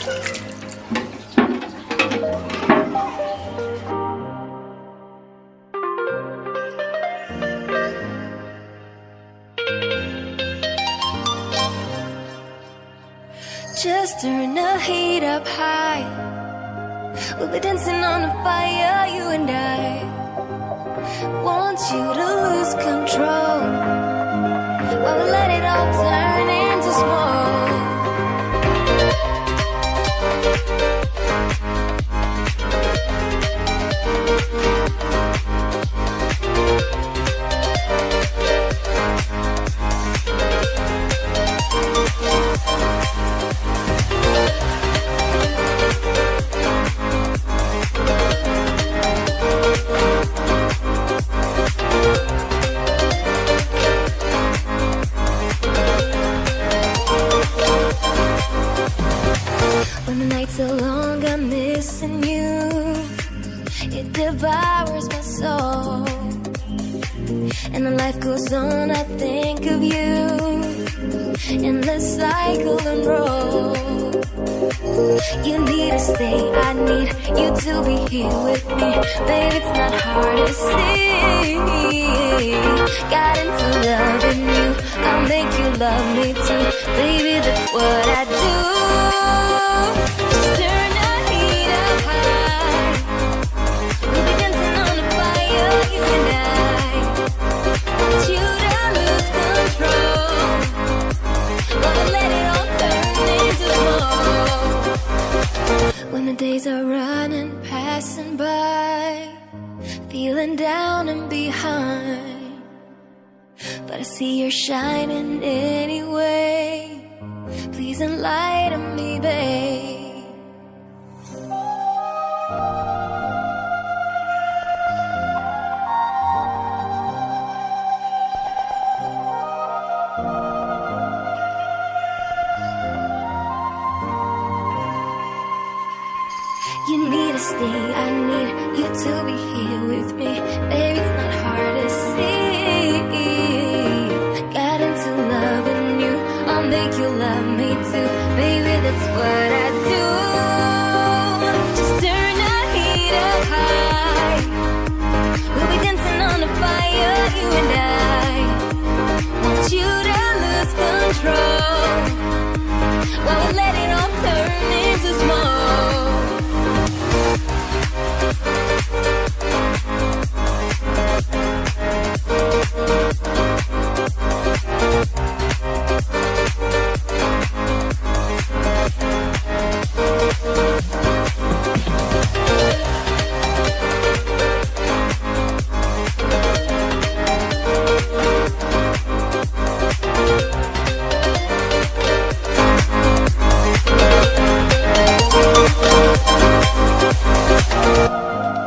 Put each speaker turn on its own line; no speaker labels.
Just turn the heat up high. We'll be dancing on the fire, you and I. Want you to lose control while we let it all turn into smoke. When the nights are long, I'm missing you. It devours my soul. And the life goes on, I think of you. In the cycle and roll. You need to stay, I need you to be here with me. Baby, it's not hard to see. Got into loving you, I'll make you love me too. Baby, that's what I do. Just turn the heat up high. We'll be dancing on the fire, you and I. Want you to lose control while we let it all turn into smoke. When the days are running, passing by, feeling down and behind, but I see you're shining anyway. Please enlighten me, babe. You need to stay, I need you to be here with me. Baby, it's not hard to see. Got into loving you, I'll make you love me too. Baby, that's what I do. Just turn the heat up high. We'll be dancing on the fire, you and I. Want you to lose control